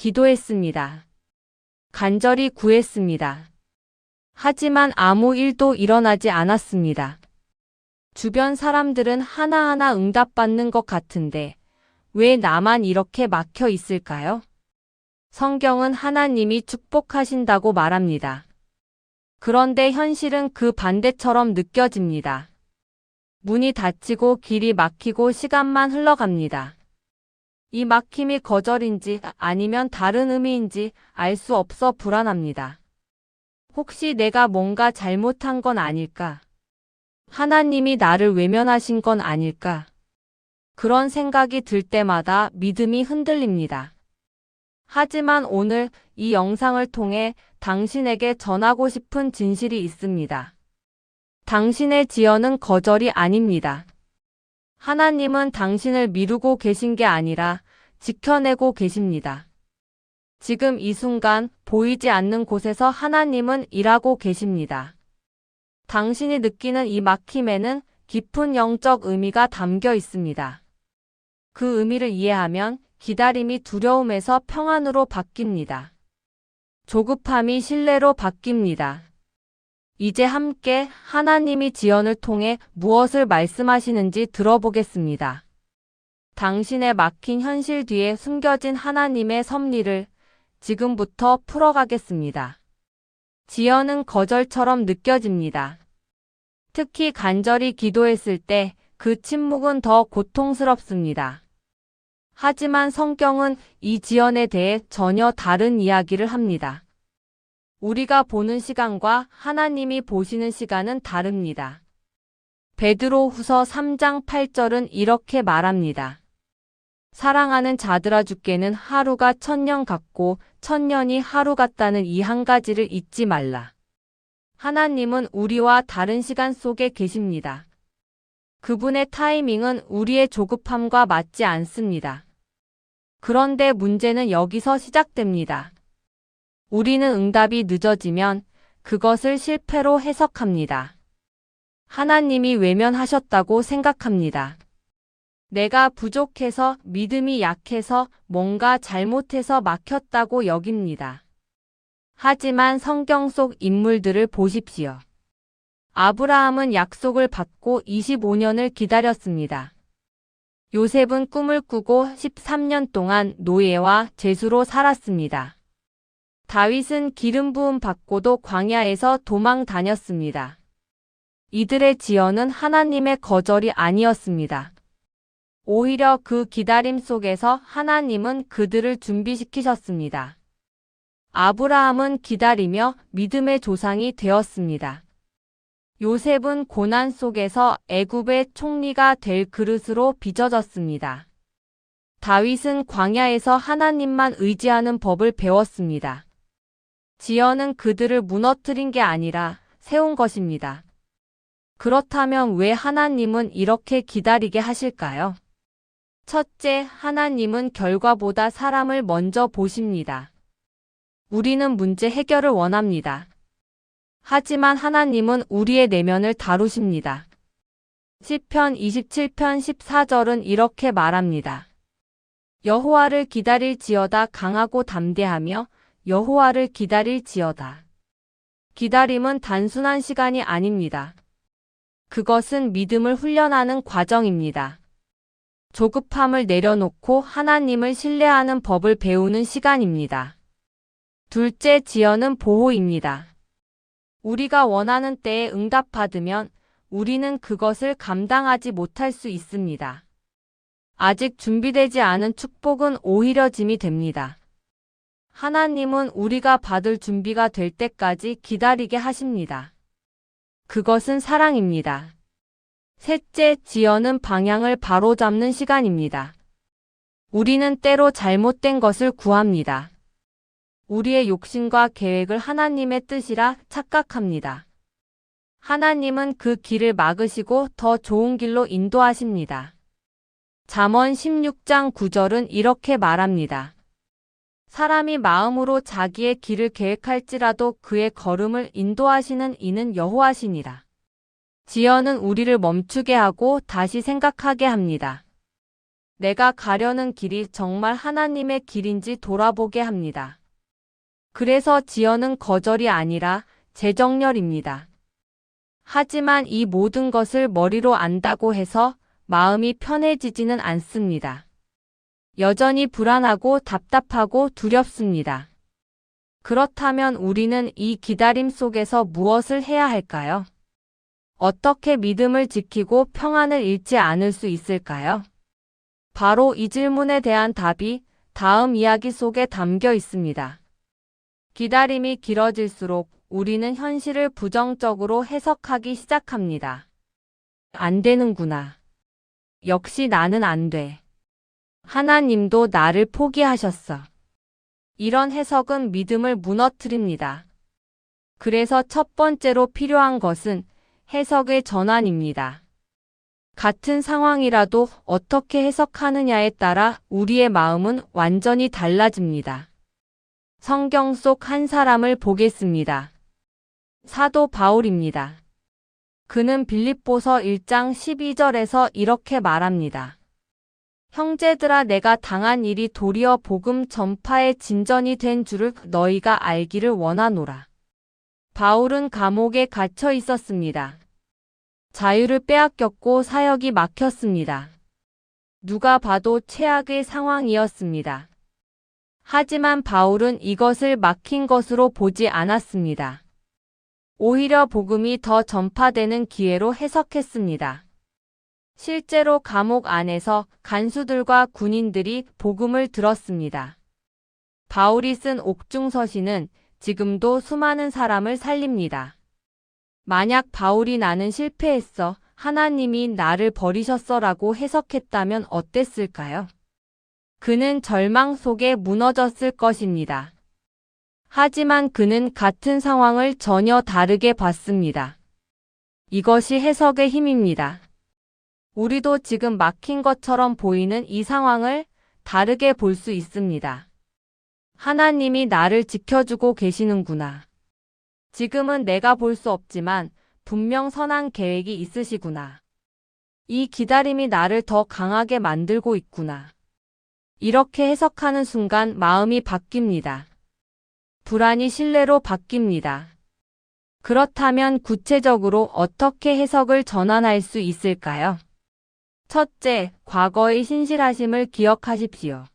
기도했습니다. 간절히 구했습니다. 하지만 아무 일도 일어나지 않았습니다. 주변 사람들은 하나하나 응답받는 것 같은데 왜 나만 이렇게 막혀 있을까요? 성경은 하나님이 축복하신다고 말합니다. 그런데 현실은 그 반대처럼 느껴집니다. 문이 닫히고 길이 막히고 시간만 흘러갑니다. 이 막힘이 거절인지 아니면 다른 의미인지 알 수 없어 불안합니다. 혹시 내가 뭔가 잘못한 건 아닐까? 하나님이 나를 외면하신 건 아닐까? 그런 생각이 들 때마다 믿음이 흔들립니다. 하지만 오늘 이 영상을 통해 당신에게 전하고 싶은 진실이 있습니다. 당신의 지연은 거절이 아닙니다. 하나님은 당신을 미루고 계신 게 아니라 지켜내고 계십니다. 지금 이 순간 보이지 않는 곳에서 하나님은 일하고 계십니다. 당신이 느끼는 이 막힘에는 깊은 영적 의미가 담겨 있습니다. 그 의미를 이해하면 기다림이 두려움에서 평안으로 바뀝니다. 조급함이 신뢰로 바뀝니다. 이제 함께 하나님이 지연을 통해 무엇을 말씀하시는지 들어보겠습니다. 당신의 막힌 현실 뒤에 숨겨진 하나님의 섭리를 지금부터 풀어가겠습니다. 지연은 거절처럼 느껴집니다. 특히 간절히 기도했을 때 그 침묵은 더 고통스럽습니다. 하지만 성경은 이 지연에 대해 전혀 다른 이야기를 합니다. 우리가 보는 시간과 하나님이 보시는 시간은 다릅니다. 베드로후서 3장 8절은 이렇게 말합니다. 사랑하는 자들아 주께는 하루가 1000년 같고 1000년이 하루 같다는 이 한 가지를 잊지 말라. 하나님은 우리와 다른 시간 속에 계십니다. 그분의 타이밍은 우리의 조급함과 맞지 않습니다. 그런데 문제는 여기서 시작됩니다. 우리는 응답이 늦어지면 그것을 실패로 해석합니다. 하나님이 외면하셨다고 생각합니다. 내가 부족해서, 믿음이 약해서, 뭔가 잘못해서 막혔다고 여깁니다. 하지만 성경 속 인물들을 보십시오. 아브라함은 약속을 받고 25년을 기다렸습니다. 요셉은 꿈을 꾸고 13년 동안 노예와 죄수로 살았습니다. 다윗은 기름 부음 받고도 광야에서 도망 다녔습니다. 이들의 지연은 하나님의 거절이 아니었습니다. 오히려 그 기다림 속에서 하나님은 그들을 준비시키셨습니다. 아브라함은 기다리며 믿음의 조상이 되었습니다. 요셉은 고난 속에서 애굽의 총리가 될 그릇으로 빚어졌습니다. 다윗은 광야에서 하나님만 의지하는 법을 배웠습니다. 지연은 그들을 무너뜨린 게 아니라 세운 것입니다. 그렇다면 왜 하나님은 이렇게 기다리게 하실까요? 첫째, 하나님은 결과보다 사람을 먼저 보십니다. 우리는 문제 해결을 원합니다. 하지만 하나님은 우리의 내면을 다루십니다. 시편 27편 14절은 이렇게 말합니다. 여호와를 기다릴지어다 강하고 담대하며 여호와를 기다릴지어다. 기다림은 단순한 시간이 아닙니다. 그것은 믿음을 훈련하는 과정입니다. 조급함을 내려놓고 하나님을 신뢰하는 법을 배우는 시간입니다. 둘째, 지연은 보호입니다. 우리가 원하는 때에 응답받으면 우리는 그것을 감당하지 못할 수 있습니다. 아직 준비되지 않은 축복은 오히려 짐이 됩니다. 하나님은 우리가 받을 준비가 될 때까지 기다리게 하십니다. 그것은 사랑입니다. 셋째, 지연은 방향을 바로잡는 시간입니다. 우리는 때로 잘못된 것을 구합니다. 우리의 욕심과 계획을 하나님의 뜻이라 착각합니다. 하나님은 그 길을 막으시고 더 좋은 길로 인도하십니다. 잠언 16장 9절은 이렇게 말합니다. 사람이 마음으로 자기의 길을 계획할지라도 그의 걸음을 인도하시는 이는 여호와시니라. 지연은 우리를 멈추게 하고 다시 생각하게 합니다. 내가 가려는 길이 정말 하나님의 길인지 돌아보게 합니다. 그래서 지연은 거절이 아니라 재정렬입니다. 하지만 이 모든 것을 머리로 안다고 해서 마음이 편해지지는 않습니다. 여전히 불안하고 답답하고 두렵습니다. 그렇다면 우리는 이 기다림 속에서 무엇을 해야 할까요? 어떻게 믿음을 지키고 평안을 잃지 않을 수 있을까요? 바로 이 질문에 대한 답이 다음 이야기 속에 담겨 있습니다. 기다림이 길어질수록 우리는 현실을 부정적으로 해석하기 시작합니다. 안 되는구나. 역시 나는 안 돼. 하나님도 나를 포기하셨어. 이런 해석은 믿음을 무너뜨립니다. 그래서 첫 번째로 필요한 것은 해석의 전환입니다. 같은 상황이라도 어떻게 해석하느냐에 따라 우리의 마음은 완전히 달라집니다. 성경 속 한 사람을 보겠습니다. 사도 바울입니다. 그는 빌립보서 1장 12절에서 이렇게 말합니다. 형제들아 내가 당한 일이 도리어 복음 전파의 진전이 된 줄을 너희가 알기를 원하노라. 바울은 감옥에 갇혀 있었습니다. 자유를 빼앗겼고 사역이 막혔습니다. 누가 봐도 최악의 상황이었습니다. 하지만 바울은 이것을 막힌 것으로 보지 않았습니다. 오히려 복음이 더 전파되는 기회로 해석했습니다. 실제로 감옥 안에서 간수들과 군인들이 복음을 들었습니다. 바울이 쓴 옥중서신은 지금도 수많은 사람을 살립니다. 만약 바울이 나는 실패했어, 하나님이 나를 버리셨어라고 해석했다면 어땠을까요? 그는 절망 속에 무너졌을 것입니다. 하지만 그는 같은 상황을 전혀 다르게 봤습니다. 이것이 해석의 힘입니다. 우리도 지금 막힌 것처럼 보이는 이 상황을 다르게 볼 수 있습니다. 하나님이 나를 지켜주고 계시는구나. 지금은 내가 볼 수 없지만 분명 선한 계획이 있으시구나. 이 기다림이 나를 더 강하게 만들고 있구나. 이렇게 해석하는 순간 마음이 바뀝니다. 불안이 신뢰로 바뀝니다. 그렇다면 구체적으로 어떻게 해석을 전환할 수 있을까요? 첫째, 과거의 신실하심을 기억하십시오.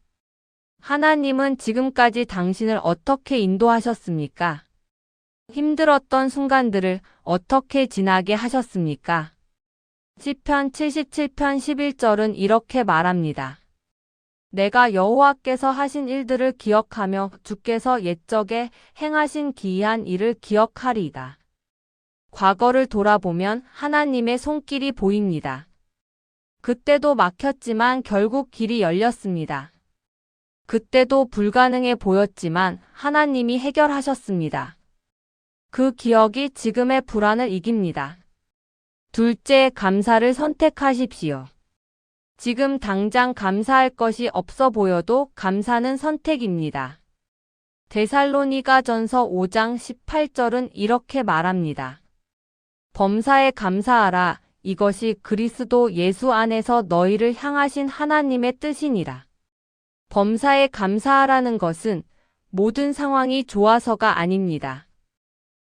하나님은 지금까지 당신을 어떻게 인도하셨습니까? 힘들었던 순간들을 어떻게 지나게 하셨습니까? 시편 77편 11절은 이렇게 말합니다. 내가 여호와께서 하신 일들을 기억하며 주께서 옛적에 행하신 기이한 일을 기억하리이다. 과거를 돌아보면 하나님의 손길이 보입니다. 그때도 막혔지만 결국 길이 열렸습니다. 그때도 불가능해 보였지만 하나님이 해결하셨습니다. 그 기억이 지금의 불안을 이깁니다. 둘째, 감사를 선택하십시오. 지금 당장 감사할 것이 없어 보여도 감사는 선택입니다. 데살로니가전서 5장 18절은 이렇게 말합니다. 범사에 감사하라. 이것이 그리스도 예수 안에서 너희를 향하신 하나님의 뜻이니라. 범사에 감사하라는 것은 모든 상황이 좋아서가 아닙니다.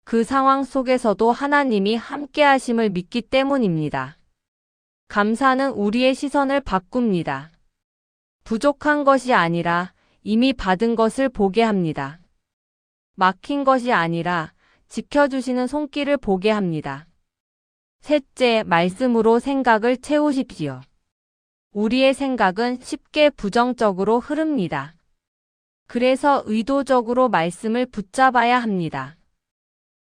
그 상황 속에서도 하나님이 함께하심을 믿기 때문입니다. 감사는 우리의 시선을 바꿉니다. 부족한 것이 아니라 이미 받은 것을 보게 합니다. 막힌 것이 아니라 지켜주시는 손길을 보게 합니다. 셋째, 말씀으로 생각을 채우십시오. 우리의 생각은 쉽게 부정적으로 흐릅니다. 그래서 의도적으로 말씀을 붙잡아야 합니다.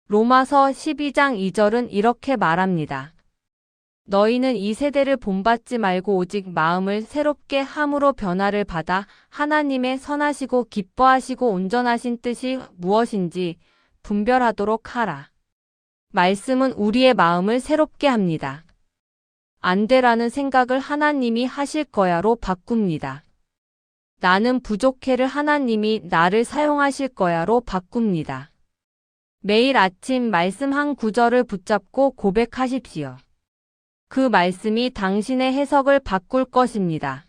로마서 12장 2절은 이렇게 말합니다. 너희는 이 세대를 본받지 말고 오직 마음을 새롭게 함으로 변화를 받아 하나님의 선하시고 기뻐하시고 온전하신 뜻이 무엇인지 분별하도록 하라. 말씀은 우리의 마음을 새롭게 합니다. 안 되라는 생각을 하나님이 하실 거야로 바꿉니다. 나는 부족해를 하나님이 나를 사용하실 거야로 바꿉니다. 매일 아침 말씀 한 구절을 붙잡고 고백하십시오. 그 말씀이 당신의 해석을 바꿀 것입니다.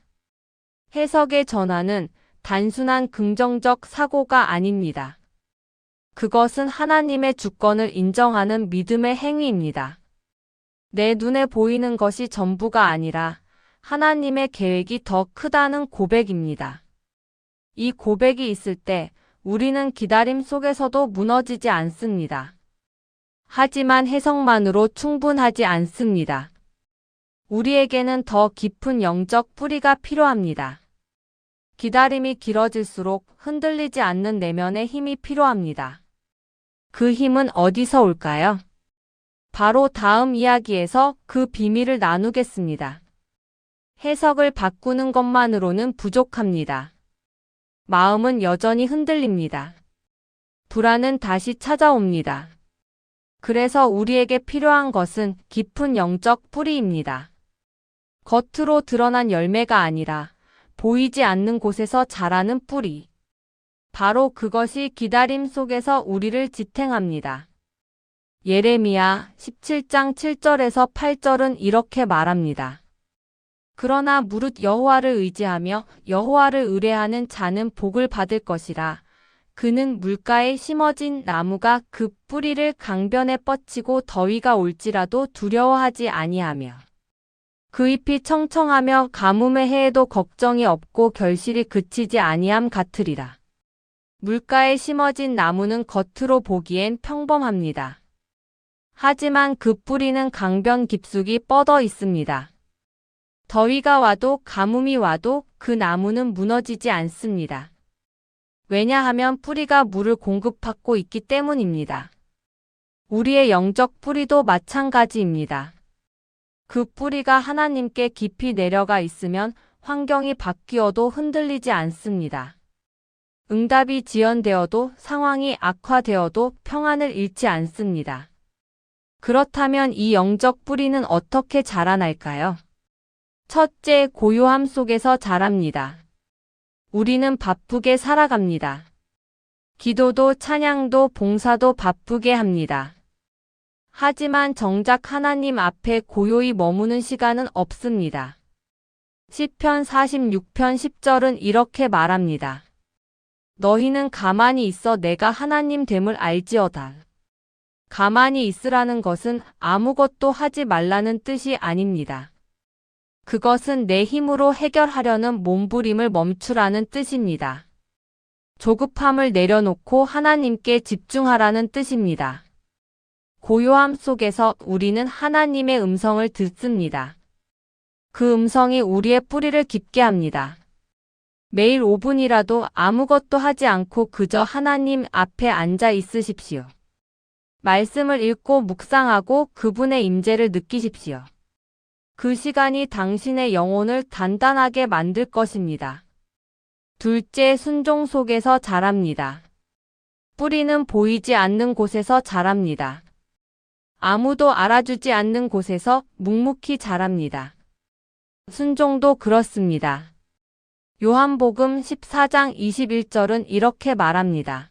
해석의 전환은 단순한 긍정적 사고가 아닙니다. 그것은 하나님의 주권을 인정하는 믿음의 행위입니다. 내 눈에 보이는 것이 전부가 아니라 하나님의 계획이 더 크다는 고백입니다. 이 고백이 있을 때 우리는 기다림 속에서도 무너지지 않습니다. 하지만 해석만으로 충분하지 않습니다. 우리에게는 더 깊은 영적 뿌리가 필요합니다. 기다림이 길어질수록 흔들리지 않는 내면의 힘이 필요합니다. 그 힘은 어디서 올까요? 바로 다음 이야기에서 그 비밀을 나누겠습니다. 해석을 바꾸는 것만으로는 부족합니다. 마음은 여전히 흔들립니다. 불안은 다시 찾아옵니다. 그래서 우리에게 필요한 것은 깊은 영적 뿌리입니다. 겉으로 드러난 열매가 아니라 보이지 않는 곳에서 자라는 뿌리. 바로 그것이 기다림 속에서 우리를 지탱합니다. 예레미야 17장 7절에서 8절은 이렇게 말합니다. 그러나 무릇 여호와를 의지하며 여호와를 의뢰하는 자는 복을 받을 것이라. 그는 물가에 심어진 나무가 그 뿌리를 강변에 뻗치고 더위가 올지라도 두려워하지 아니하며 그 잎이 청청하며 가뭄의 해에도 걱정이 없고 결실이 그치지 아니함 같으리라. 물가에 심어진 나무는 겉으로 보기엔 평범합니다. 하지만 그 뿌리는 강변 깊숙이 뻗어 있습니다. 더위가 와도 가뭄이 와도 그 나무는 무너지지 않습니다. 왜냐하면 뿌리가 물을 공급받고 있기 때문입니다. 우리의 영적 뿌리도 마찬가지입니다. 그 뿌리가 하나님께 깊이 내려가 있으면 환경이 바뀌어도 흔들리지 않습니다. 응답이 지연되어도 상황이 악화되어도 평안을 잃지 않습니다. 그렇다면 이 영적 뿌리는 어떻게 자라날까요? 첫째, 고요함 속에서 자랍니다. 우리는 바쁘게 살아갑니다. 기도도 찬양도 봉사도 바쁘게 합니다. 하지만 정작 하나님 앞에 고요히 머무는 시간은 없습니다. 시편 46편 10절은 이렇게 말합니다. 너희는 가만히 있어 내가 하나님 됨을 알지어다. 가만히 있으라는 것은 아무것도 하지 말라는 뜻이 아닙니다. 그것은 내 힘으로 해결하려는 몸부림을 멈추라는 뜻입니다. 조급함을 내려놓고 하나님께 집중하라는 뜻입니다. 고요함 속에서 우리는 하나님의 음성을 듣습니다. 그 음성이 우리의 뿌리를 깊게 합니다. 매일 5분이라도 아무것도 하지 않고 그저 하나님 앞에 앉아 있으십시오. 말씀을 읽고 묵상하고 그분의 임재를 느끼십시오. 그 시간이 당신의 영혼을 단단하게 만들 것입니다. 둘째, 순종 속에서 자랍니다. 뿌리는 보이지 않는 곳에서 자랍니다. 아무도 알아주지 않는 곳에서 묵묵히 자랍니다. 순종도 그렇습니다. 요한복음 14장 21절은 이렇게 말합니다.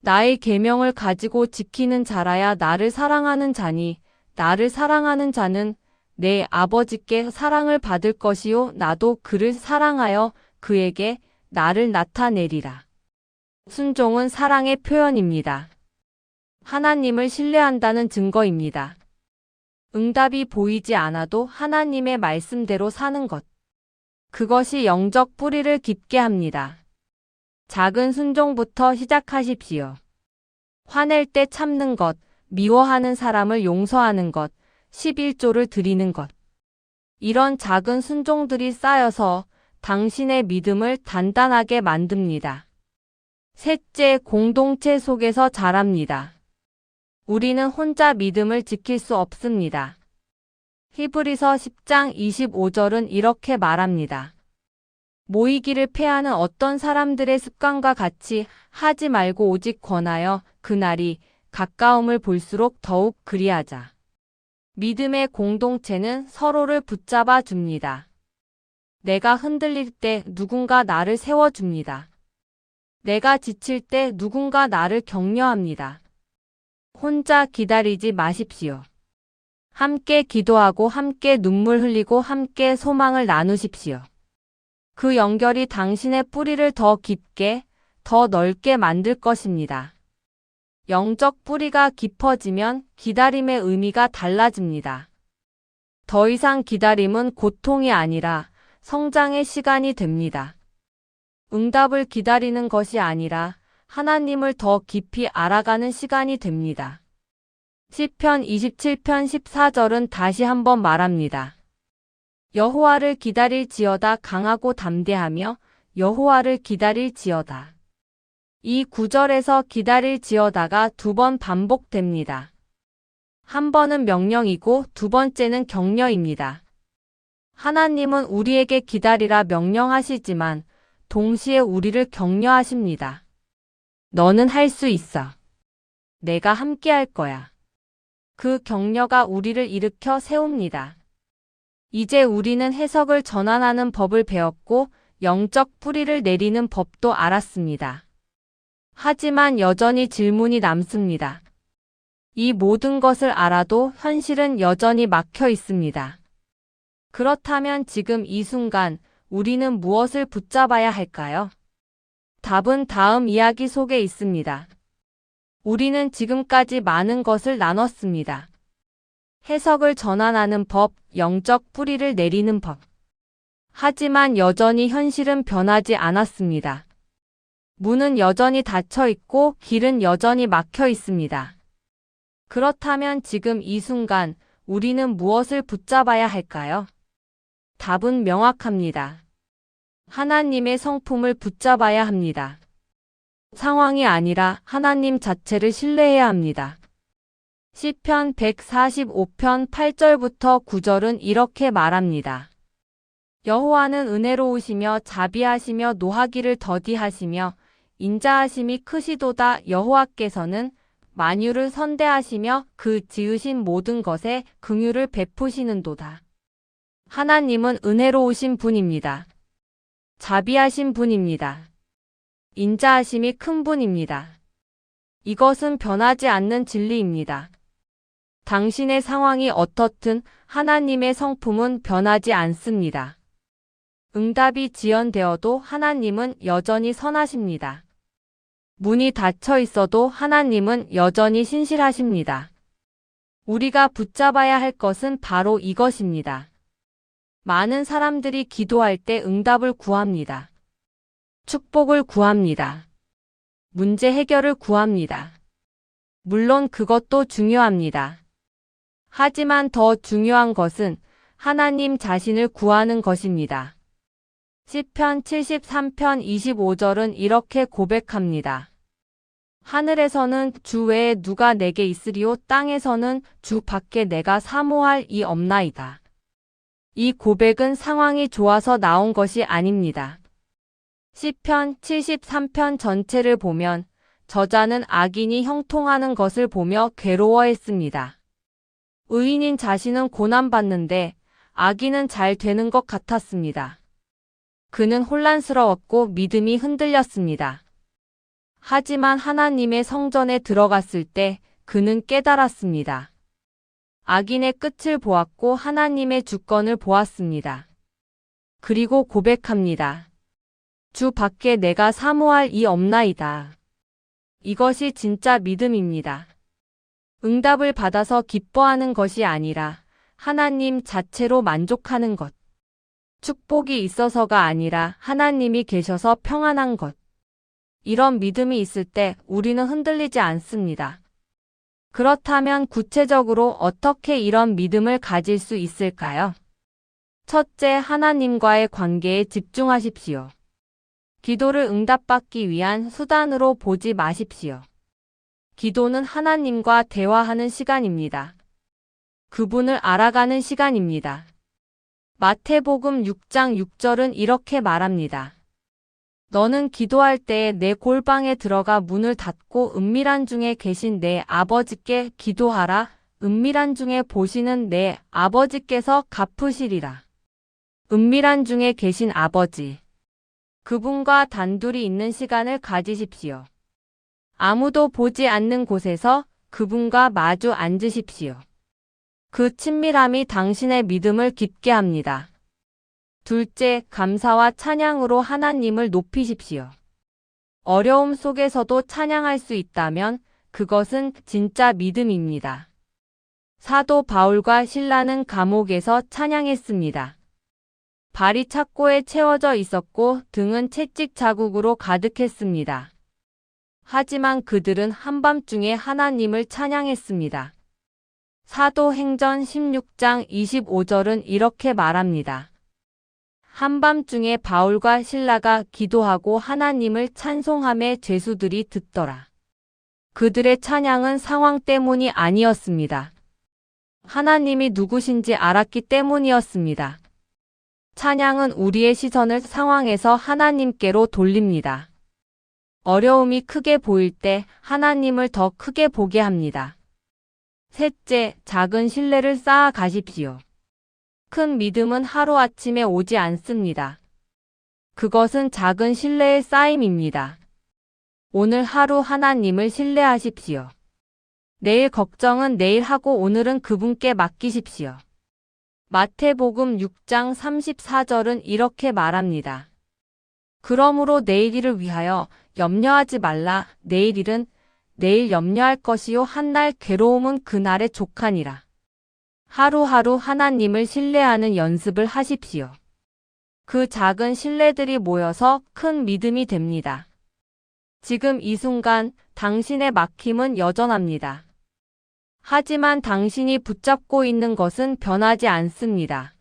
나의 계명을 가지고 지키는 자라야 나를 사랑하는 자니 나를 사랑하는 자는 내 아버지께 사랑을 받을 것이요 나도 그를 사랑하여 그에게 나를 나타내리라. 순종은 사랑의 표현입니다. 하나님을 신뢰한다는 증거입니다. 응답이 보이지 않아도 하나님의 말씀대로 사는 것. 그것이 영적 뿌리를 깊게 합니다. 작은 순종부터 시작하십시오. 화낼 때 참는 것, 미워하는 사람을 용서하는 것, 11조를 드리는 것. 이런 작은 순종들이 쌓여서 당신의 믿음을 단단하게 만듭니다. 셋째, 공동체 속에서 자랍니다. 우리는 혼자 믿음을 지킬 수 없습니다. 히브리서 10장 25절은 이렇게 말합니다. 모이기를 패하는 어떤 사람들의 습관과 같이 하지 말고 오직 권하여 그날이 가까움을 볼수록 더욱 그리하자. 믿음의 공동체는 서로를 붙잡아 줍니다. 내가 흔들릴 때 누군가 나를 세워줍니다. 내가 지칠 때 누군가 나를 격려합니다. 혼자 기다리지 마십시오. 함께 기도하고 함께 눈물 흘리고 함께 소망을 나누십시오. 그 연결이 당신의 뿌리를 더 깊게, 더 넓게 만들 것입니다. 영적 뿌리가 깊어지면 기다림의 의미가 달라집니다. 더 이상 기다림은 고통이 아니라 성장의 시간이 됩니다. 응답을 기다리는 것이 아니라 하나님을 더 깊이 알아가는 시간이 됩니다. 시편 27편 14절은 다시 한번 말합니다. 여호와를 기다릴지어다 강하고 담대하며 여호와를 기다릴지어다. 이 구절에서 기다릴지어다가 2번 반복됩니다. 한 번은 명령이고 2번째는 격려입니다. 하나님은 우리에게 기다리라 명령하시지만 동시에 우리를 격려하십니다. 너는 할 수 있어. 내가 함께 할 거야. 그 격려가 우리를 일으켜 세웁니다. 이제 우리는 해석을 전환하는 법을 배웠고 영적 뿌리를 내리는 법도 알았습니다. 하지만 여전히 질문이 남습니다. 이 모든 것을 알아도 현실은 여전히 막혀 있습니다. 그렇다면 지금 이 순간 우리는 무엇을 붙잡아야 할까요? 답은 다음 이야기 속에 있습니다. 우리는 지금까지 많은 것을 나눴습니다. 해석을 전환하는 법, 영적 뿌리를 내리는 법. 하지만 여전히 현실은 변하지 않았습니다. 문은 여전히 닫혀 있고 길은 여전히 막혀 있습니다. 그렇다면 지금 이 순간 우리는 무엇을 붙잡아야 할까요? 답은 명확합니다. 하나님의 성품을 붙잡아야 합니다. 상황이 아니라 하나님 자체를 신뢰해야 합니다. 시편 145편 8절부터 9절은 이렇게 말합니다. 여호와는 은혜로우시며 자비하시며 노하기를 더디하시며 인자하심이 크시도다. 여호와께서는 만유를 선대하시며 그 지으신 모든 것에 긍휼을 베푸시는도다. 하나님은 은혜로우신 분입니다. 자비하신 분입니다. 인자하심이 큰 분입니다. 이것은 변하지 않는 진리입니다. 당신의 상황이 어떻든 하나님의 성품은 변하지 않습니다. 응답이 지연되어도 하나님은 여전히 선하십니다. 문이 닫혀 있어도 하나님은 여전히 신실하십니다. 우리가 붙잡아야 할 것은 바로 이것입니다. 많은 사람들이 기도할 때 응답을 구합니다. 축복을 구합니다. 문제 해결을 구합니다. 물론 그것도 중요합니다. 하지만 더 중요한 것은 하나님 자신을 구하는 것입니다. 시편 73편 25절은 이렇게 고백합니다. 하늘에서는 주 외에 누가 내게 있으리요 땅에서는 주 밖에 내가 사모할 이 없나이다. 이 고백은 상황이 좋아서 나온 것이 아닙니다. 시편 73편 전체를 보면 저자는 악인이 형통하는 것을 보며 괴로워했습니다. 의인인 자신은 고난받는데 악인은 잘 되는 것 같았습니다. 그는 혼란스러웠고 믿음이 흔들렸습니다. 하지만 하나님의 성전에 들어갔을 때 그는 깨달았습니다. 악인의 끝을 보았고 하나님의 주권을 보았습니다. 그리고 고백합니다. 주 밖에 내가 사모할 이 없나이다. 이것이 진짜 믿음입니다. 응답을 받아서 기뻐하는 것이 아니라 하나님 자체로 만족하는 것. 축복이 있어서가 아니라 하나님이 계셔서 평안한 것. 이런 믿음이 있을 때 우리는 흔들리지 않습니다. 그렇다면 구체적으로 어떻게 이런 믿음을 가질 수 있을까요? 첫째, 하나님과의 관계에 집중하십시오. 기도를 응답받기 위한 수단으로 보지 마십시오. 기도는 하나님과 대화하는 시간입니다. 그분을 알아가는 시간입니다. 마태복음 6장 6절은 이렇게 말합니다. 너는 기도할 때에 내 골방에 들어가 문을 닫고 은밀한 중에 계신 내 아버지께 기도하라. 은밀한 중에 보시는 내 아버지께서 갚으시리라. 은밀한 중에 계신 아버지. 그분과 단둘이 있는 시간을 가지십시오. 아무도 보지 않는 곳에서 그분과 마주 앉으십시오. 그 친밀함이 당신의 믿음을 깊게 합니다. 둘째, 감사와 찬양으로 하나님을 높이십시오. 어려움 속에서도 찬양할 수 있다면 그것은 진짜 믿음입니다. 사도 바울과 실라는 감옥에서 찬양했습니다. 발이 착고에 채워져 있었고 등은 채찍 자국으로 가득했습니다. 하지만 그들은 한밤중에 하나님을 찬양했습니다. 사도행전 16장 25절은 이렇게 말합니다. 한밤중에 바울과 실라가 기도하고 하나님을 찬송함에 죄수들이 듣더라. 그들의 찬양은 상황 때문이 아니었습니다. 하나님이 누구신지 알았기 때문이었습니다. 찬양은 우리의 시선을 상황에서 하나님께로 돌립니다. 어려움이 크게 보일 때 하나님을 더 크게 보게 합니다. 셋째, 작은 신뢰를 쌓아 가십시오. 큰 믿음은 하루아침에 오지 않습니다. 그것은 작은 신뢰의 쌓임입니다. 오늘 하루 하나님을 신뢰하십시오. 내일 걱정은 내일 하고 오늘은 그분께 맡기십시오. 마태복음 6장 34절은 이렇게 말합니다. 그러므로 내일 일을 위하여 염려하지 말라. 내일 일은 내일 염려할 것이요 한날 괴로움은 그날의 족하니라. 하루하루 하나님을 신뢰하는 연습을 하십시오. 그 작은 신뢰들이 모여서 큰 믿음이 됩니다. 지금 이 순간 당신의 막힘은 여전합니다. 하지만 당신이 붙잡고 있는 것은 변하지 않습니다.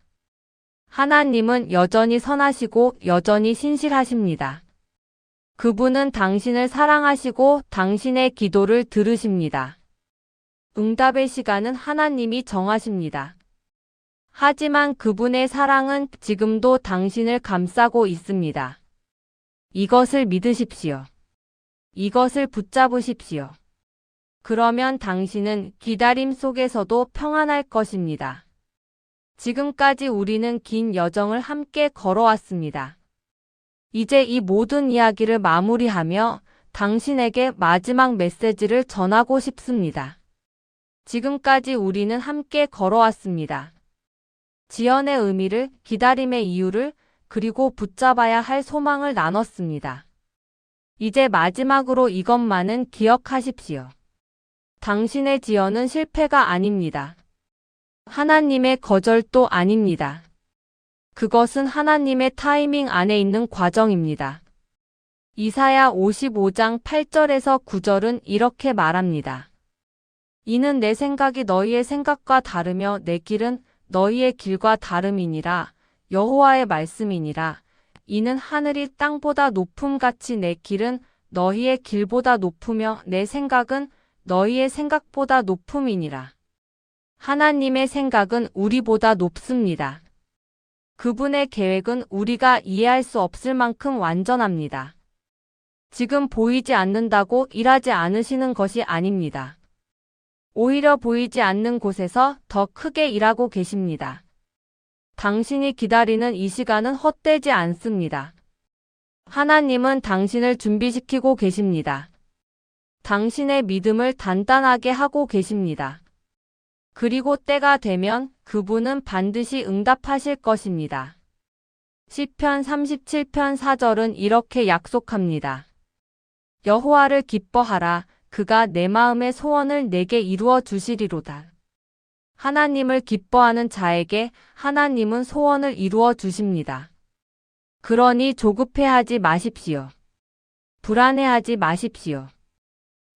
하나님은 여전히 선하시고 여전히 신실하십니다. 그분은 당신을 사랑하시고 당신의 기도를 들으십니다. 응답의 시간은 하나님이 정하십니다. 하지만 그분의 사랑은 지금도 당신을 감싸고 있습니다. 이것을 믿으십시오. 이것을 붙잡으십시오. 그러면 당신은 기다림 속에서도 평안할 것입니다. 지금까지 우리는 긴 여정을 함께 걸어왔습니다. 이제 이 모든 이야기를 마무리하며 당신에게 마지막 메시지를 전하고 싶습니다. 지금까지 우리는 함께 걸어왔습니다. 지연의 의미를, 기다림의 이유를, 그리고 붙잡아야 할 소망을 나눴습니다. 이제 마지막으로 이것만은 기억하십시오. 당신의 지연은 실패가 아닙니다. 하나님의 거절도 아닙니다. 그것은 하나님의 타이밍 안에 있는 과정입니다. 이사야 55장 8절에서 9절은 이렇게 말합니다. 이는 내 생각이 너희의 생각과 다르며 내 길은 너희의 길과 다름이니라. 여호와의 말씀이니라. 이는 하늘이 땅보다 높음같이 내 길은 너희의 길보다 높으며 내 생각은 너희의 생각보다 높음이니라. 하나님의 생각은 우리보다 높습니다. 그분의 계획은 우리가 이해할 수 없을 만큼 완전합니다. 지금 보이지 않는다고 일하지 않으시는 것이 아닙니다. 오히려 보이지 않는 곳에서 더 크게 일하고 계십니다. 당신이 기다리는 이 시간은 헛되지 않습니다. 하나님은 당신을 준비시키고 계십니다. 당신의 믿음을 단단하게 하고 계십니다. 그리고 때가 되면 그분은 반드시 응답하실 것입니다. 시편 37편 4절은 이렇게 약속합니다. 여호와를 기뻐하라. 그가 내 마음의 소원을 내게 이루어 주시리로다. 하나님을 기뻐하는 자에게 하나님은 소원을 이루어 주십니다. 그러니 조급해하지 마십시오. 불안해하지 마십시오.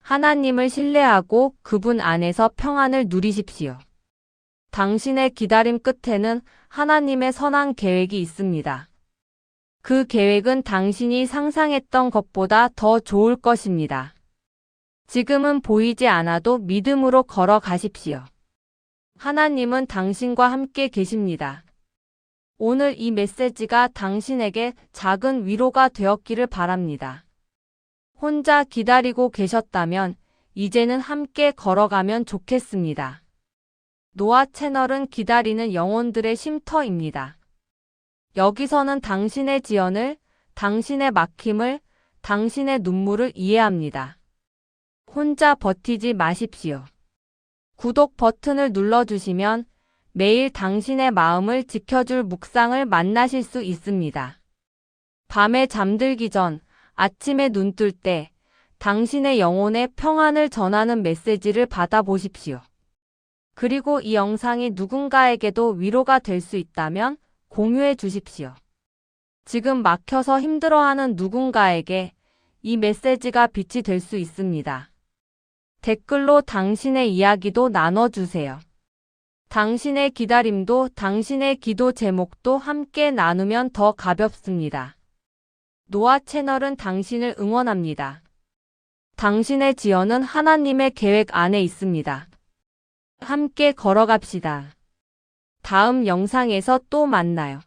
하나님을 신뢰하고 그분 안에서 평안을 누리십시오. 당신의 기다림 끝에는 하나님의 선한 계획이 있습니다. 그 계획은 당신이 상상했던 것보다 더 좋을 것입니다. 지금은 보이지 않아도 믿음으로 걸어가십시오. 하나님은 당신과 함께 계십니다. 오늘 이 메시지가 당신에게 작은 위로가 되었기를 바랍니다. 혼자 기다리고 계셨다면 이제는 함께 걸어가면 좋겠습니다. 노아 채널은 기다리는 영혼들의 쉼터입니다. 여기서는 당신의 지연을, 당신의 막힘을, 당신의 눈물을 이해합니다. 혼자 버티지 마십시오. 구독 버튼을 눌러주시면 매일 당신의 마음을 지켜줄 묵상을 만나실 수 있습니다. 밤에 잠들기 전, 아침에 눈 뜰 때 당신의 영혼에 평안을 전하는 메시지를 받아보십시오. 그리고 이 영상이 누군가에게도 위로가 될 수 있다면 공유해 주십시오. 지금 막혀서 힘들어하는 누군가에게 이 메시지가 빛이 될 수 있습니다. 댓글로 당신의 이야기도 나눠주세요. 당신의 기다림도 당신의 기도 제목도 함께 나누면 더 가볍습니다. 노아 채널은 당신을 응원합니다. 당신의 지연은 하나님의 계획 안에 있습니다. 함께 걸어갑시다. 다음 영상에서 또 만나요.